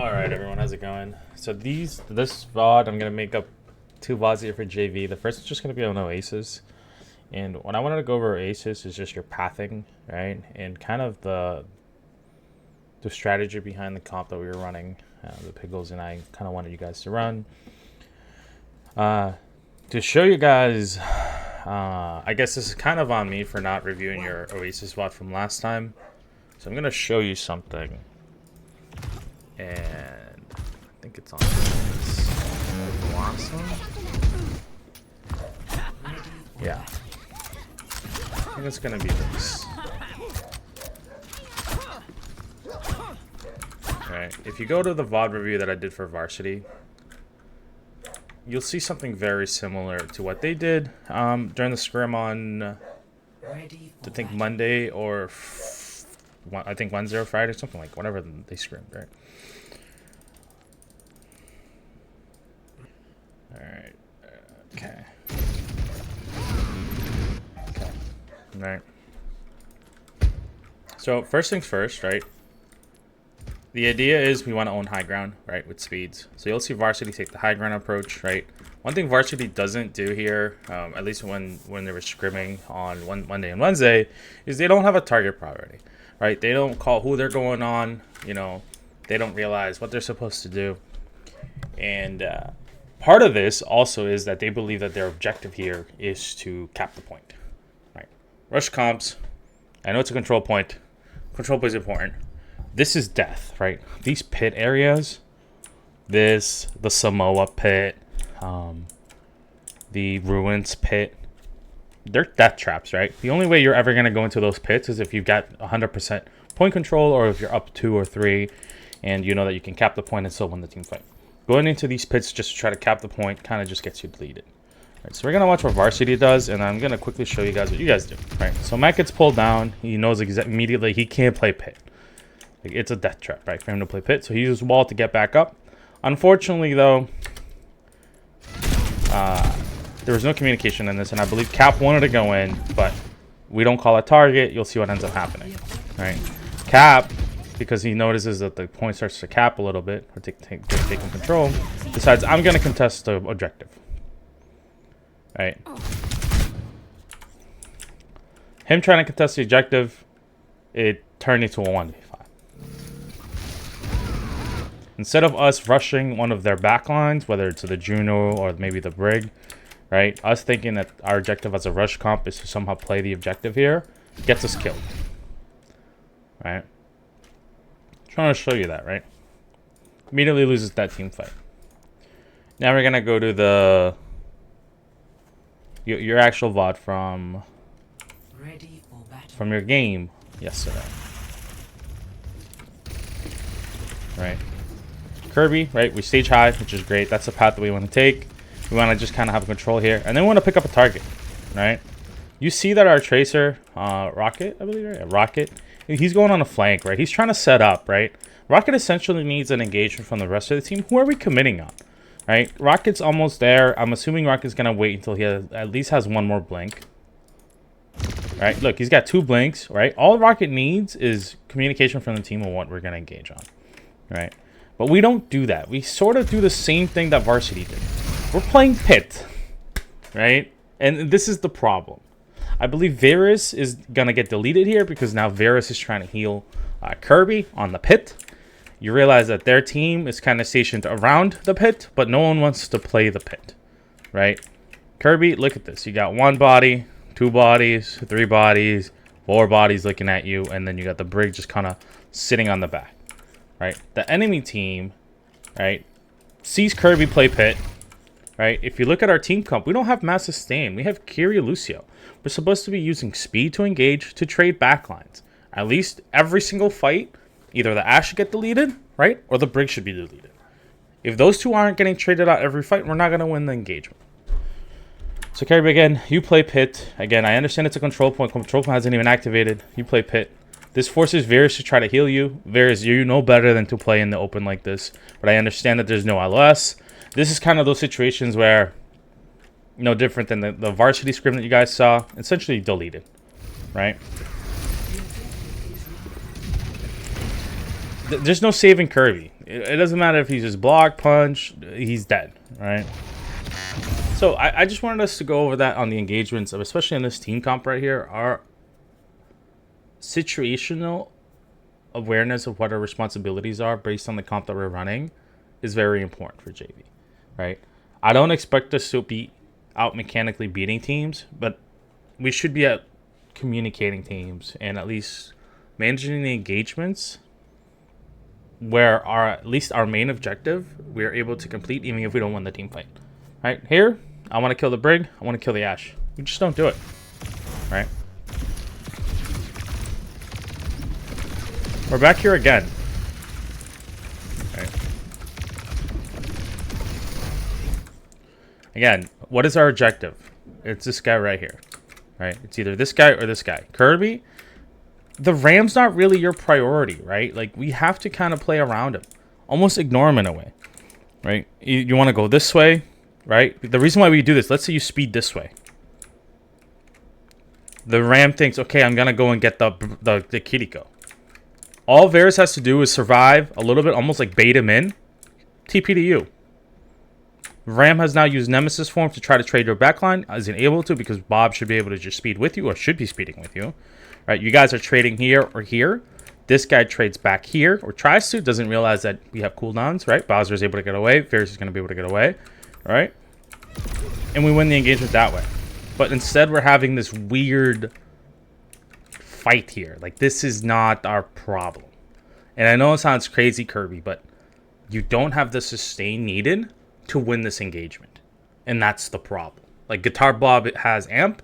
Alright everyone, how's it going? So this VOD, I'm going to make up two VODs here for JV. The first is just going to be on Oasis. And what I wanted to go over Oasis is just your pathing, right? And kind of the strategy behind the comp that we were running. The Piggles and I kind of wanted you guys to run. To show you guys, I guess this is kind of on me for not reviewing your Oasis VOD from last time. So I'm going to show you something. And I think it's on this Blossom. Yeah. I think it's gonna be this. Alright, if you go to the VOD review that I did for Varsity, you'll see something very similar to what they did during the scrim on, I think Monday or I think Wednesday or Friday, something like whatever they scrimmed, right? Alright. Okay. Okay. Alright. So, first things first, right? The idea is we want to own high ground, right, with speeds. So you'll see Varsity take the high ground approach, right? One thing Varsity doesn't do here, at least when they were scrimming on Monday and Wednesday, is they don't have a target priority, right? They don't call who they're going on, you know, they don't realize what they're supposed to do. And part of this also is that they believe that their objective here is to cap the point, right? Rush comps, I know it's a control point. Control point is important. This is death, right? These pit areas, the Samoa pit, the Ruins pit, they're death traps, right? The only way you're ever going to go into those pits is if you've got 100% point control, or if you're up 2 or 3 and you know that you can cap the point and still win the team fight. Going into these pits just to try to cap the point kind of just gets you deleted. Right, so we're going to watch what Varsity does, and I'm going to quickly show you guys what you guys do. Right, so Matt gets pulled down. He knows immediately he can't play pit. Like, it's a death trap, right, for him to play pit. So he uses wall to get back up. Unfortunately, though, there was no communication in this, and I believe Cap wanted to go in, but we don't call a target. You'll see what ends up happening. Right, Cap, because he notices that the point starts to cap a little bit, or taking control, decides I'm going to contest the objective. Right. Him trying to contest the objective, it turned into a 1v5. Instead of us rushing one of their backlines, whether it's the Juno or maybe the Brig, right, us thinking that our objective as a rush comp is to somehow play the objective here, gets us killed. Right. Trying to show you that, right? Immediately loses that team fight. Now we're gonna go to the your actual VOD from your game yesterday. Right. Kirby, right? We stage high, which is great. That's the path that we want to take. We want to just kind of have control here, and then we want to pick up a target, right? You see that our tracer, Rocket, I believe, right? Yeah, Rocket. He's going on a flank, right? He's trying to set up, right? Rocket essentially needs an engagement from the rest of the team. Who are we committing on, right? Rocket's almost there. I'm assuming Rocket's going to wait until he at least has one more blink. Right? Look, he's got 2 blinks, right? All Rocket needs is communication from the team on what we're going to engage on, right? But we don't do that. We sort of do the same thing that Varsity did. We're playing pit, right? And this is the problem. I believe Varus is going to get deleted here because now Varus is trying to heal Kirby on the pit. You realize that their team is kind of stationed around the pit, but no one wants to play the pit, right? Kirby, look at this. You got 1 body, 2 bodies, 3 bodies, 4 bodies looking at you, and then you got the Brig just kind of sitting on the back, right? The enemy team, right, sees Kirby play pit, right? If you look at our team comp, we don't have mass sustain. We have Kiri Lucio. We're supposed to be using speed to engage to trade backlines. At least every single fight, either the Ashe should get deleted, right? Or the Brig should be deleted. If those two aren't getting traded out every fight, we're not going to win the engagement. So Kirby, again, you play pit. Again, I understand it's a control point. Control point hasn't even activated. You play pit. This forces Varus to try to heal you. Varus, you know better than to play in the open like this. But I understand that there's no LS. This is kind of those situations where no different than the Varsity scrim that you guys saw. Essentially deleted, right? There's no saving Kirby. It doesn't matter if he's just block, punch, he's dead, right? So I just wanted us to go over that on the engagements of, especially in this team comp right here, our situational awareness of what our responsibilities are based on the comp that we're running is very important for JV, right? I don't expect us to be out mechanically beating teams, but we should be out communicating teams and at least managing the engagements where at least our main objective we are able to complete even if we don't win the team fight. Right here, I want to kill the Brig, I want to kill the Ashe. We just don't do it, right? We're back here again. Right. Again, what is our objective? It's this guy right here, right? It's either this guy or this guy. Kirby, the Ram's not really your priority, right? Like, we have to kind of play around him. Almost ignore him in a way, right? You want to go this way, right? The reason why we do this, let's say you speed this way. The Ram thinks, okay, I'm going to go and get the Kiriko. All Varus has to do is survive a little bit, almost like bait him in. TP to you. Ram has now used Nemesis form to try to trade your backline. Isn't able to because Bob should be able to just speed with you, or should be speeding with you. Right? You guys are trading here or here. This guy trades back here, or tries to. Doesn't realize that we have cooldowns, right? Bowser is able to get away. Varus is going to be able to get away. All right? And we win the engagement that way. But instead, we're having this weird fight here. Like, this is not our problem. And I know it sounds crazy, Kirby, but you don't have the sustain needed to win this engagement. And that's the problem. Like, Guitar Bob has amp,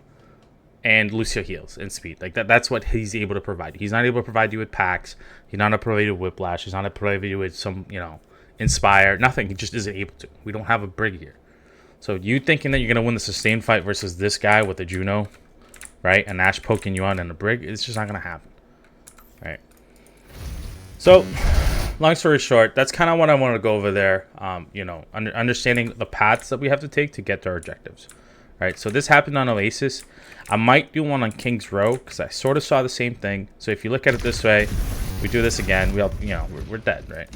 and Lucio heals and speed. Like, that's what he's able to provide. He's not able to provide you with packs. He's not able to provide you with whiplash. He's not able to provide you with some, inspire. Nothing. He just isn't able to. We don't have a Brig here. So you thinking that you're going to win the sustain fight versus this guy with the Juno, right? And Ashe poking you on and a Brig, it's just not going to happen. Right? So, long story short, that's kind of what I want to go over there. Understanding the paths that we have to take to get to our objectives. Right? So this happened on Oasis. I might do one on King's Row because I sort of saw the same thing. So if you look at it this way, we do this again. We're dead, right?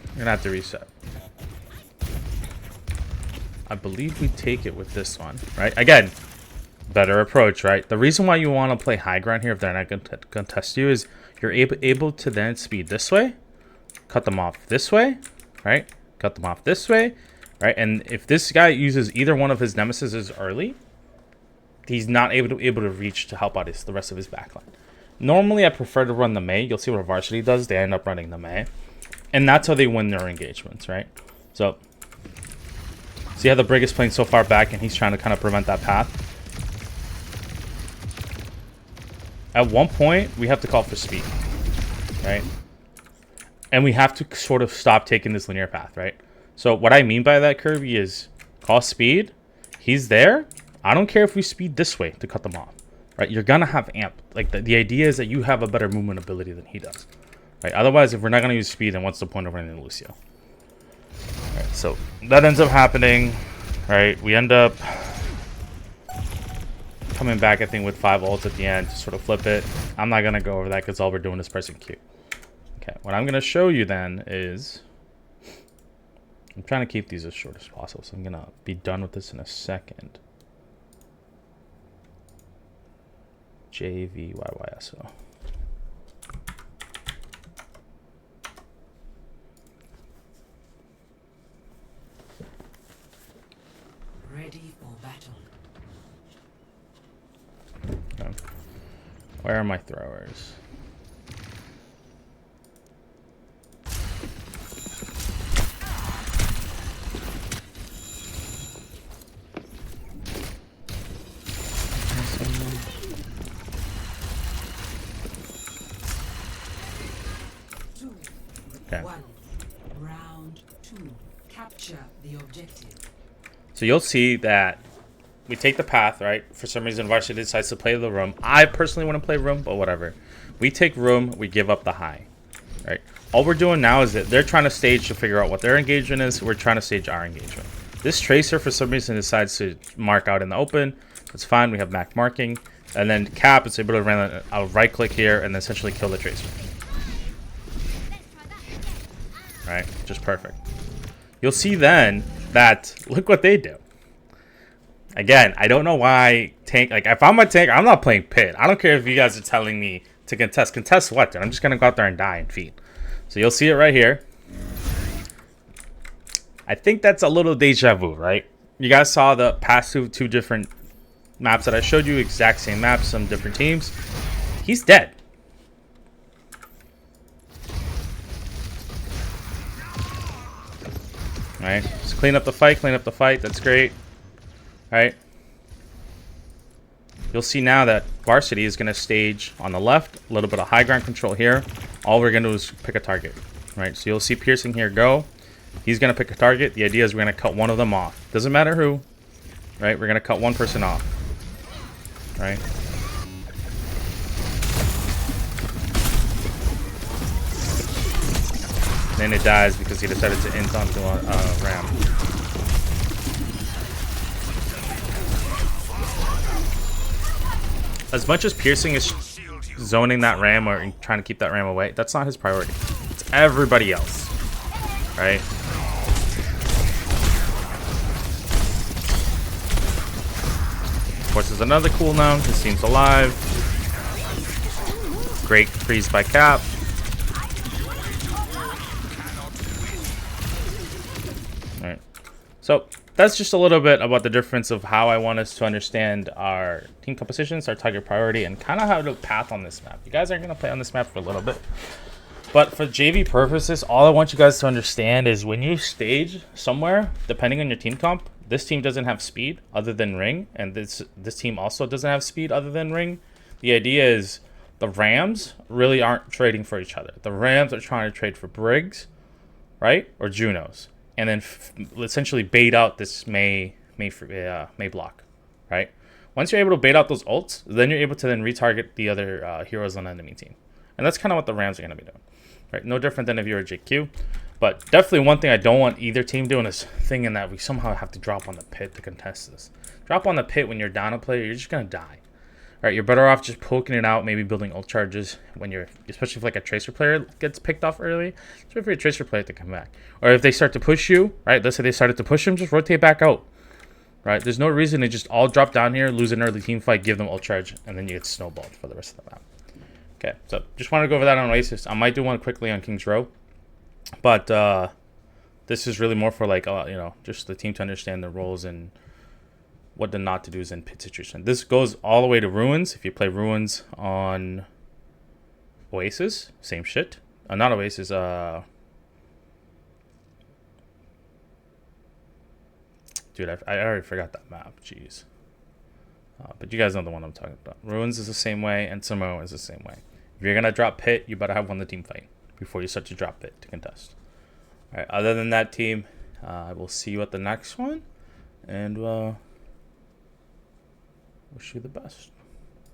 We're going to have to reset. I believe we take it with this one, right? Again, better approach, right? The reason why you want to play high ground here if they're not going to contest you is you're able to then speed this way, cut them off this way, right? Cut them off this way, right? And if this guy uses either one of his nemesis early, he's not able to reach to help out the rest of his backline. Normally, I prefer to run the Mei. You'll see what Varsity does. They end up running the Mei. And that's how they win their engagements, right? So, see how the Brig is playing so far back and he's trying to kind of prevent that path? At one point, we have to call for speed, right? And we have to sort of stop taking this linear path, right? So what I mean by that, Kirby, is call speed. He's there. I don't care if we speed this way to cut them off, right? You're going to have amp. Like, the idea is that you have a better movement ability than he does, right? Otherwise, if we're not going to use speed, then what's the point of running Lucio? All right, so that ends up happening, right? We end up coming back, I think, with 5 ults at the end to sort of flip it. I'm not going to go over that because all we're doing is pressing Q. Okay, what I'm going to show you then is... I'm trying to keep these as short as possible, so I'm going to be done with this in a second. JVYYSO. Ready for battle. Okay. Where are my throwers? Okay. Round 2. Capture the objective. So you'll see that we take the path, right? For some reason, Varsity decides to play the room. I personally want to play room, but whatever. We take room, we give up the high, right? All we're doing now is that they're trying to stage to figure out what their engagement is. We're trying to stage our engagement. This Tracer, for some reason, decides to mark out in the open. That's fine. We have Mac marking. And then Cap is able to run a right click here and essentially kill the Tracer. right? Just perfect. You'll see then that, look what they do. Again, I don't know why tank, like if I'm a tank, I'm not playing pit. I don't care if you guys are telling me to contest. Contest what, dude? I'm just going to go out there and die and feed. So you'll see it right here. I think that's a little deja vu, right? You guys saw the past two different maps that I showed you, exact same maps, some different teams. He's dead. All right, so clean up the fight, that's great. All right. You'll see now that Varsity is going to stage on the left, a little bit of high ground control here. All we're going to do is pick a target, right? So you'll see Piercing here go. He's going to pick a target. The idea is we're going to cut one of them off. Doesn't matter who, right? We're going to cut one person off, right? Then it dies because he decided to int onto a ram. As much as Piercing is zoning that ram or trying to keep that ram away, that's not his priority. It's everybody else, right? Of course, there's another cooldown. His team's alive. Great freeze by Cap. All right. So that's just a little bit about the difference of how I want us to understand our team compositions, our target priority, and kind of how to path on this map. You guys are going to play on this map for a little bit. But for JV purposes, all I want you guys to understand is when you stage somewhere, depending on your team comp, this team doesn't have speed other than ring, and this team also doesn't have speed other than ring. The idea is the Rams really aren't trading for each other. The Rams are trying to trade for Briggs, right, or Junos, and then essentially bait out this May block, right? Once you're able to bait out those ults, then you're able to then retarget the other heroes on the enemy team, and that's kind of what the Rams are going to be doing, right? No different than if you're a JQ. But definitely one thing I don't want either team doing is thinking that we somehow have to drop on the pit to contest this. Drop on the pit when you're down a player, you're just going to die. All right, you're better off just poking it out, maybe building ult charges when you're, especially if like a Tracer player gets picked off early. It's for your Tracer player to come back. Or if they start to push you, right, let's say they started to push him, just rotate back out. Right, there's no reason to just all drop down here, lose an early team fight, give them ult charge, and then you get snowballed for the rest of the map. Okay, so just want to go over that on Oasis. I might do one quickly on King's Row. But this is really more for like, you know, just the team to understand the roles and what to not to do is in pit situation. This goes all the way to Ruins. If you play Ruins on Oasis, same shit. Not Oasis, dude, I already forgot that map. Jeez. But you guys know the one I'm talking about. Ruins is the same way, and Samoa is the same way. If you're going to drop pit, you better have won the team fight before you start to drop pit to contest. All right, other than that, team, I will see you at the next one, and wish you the best.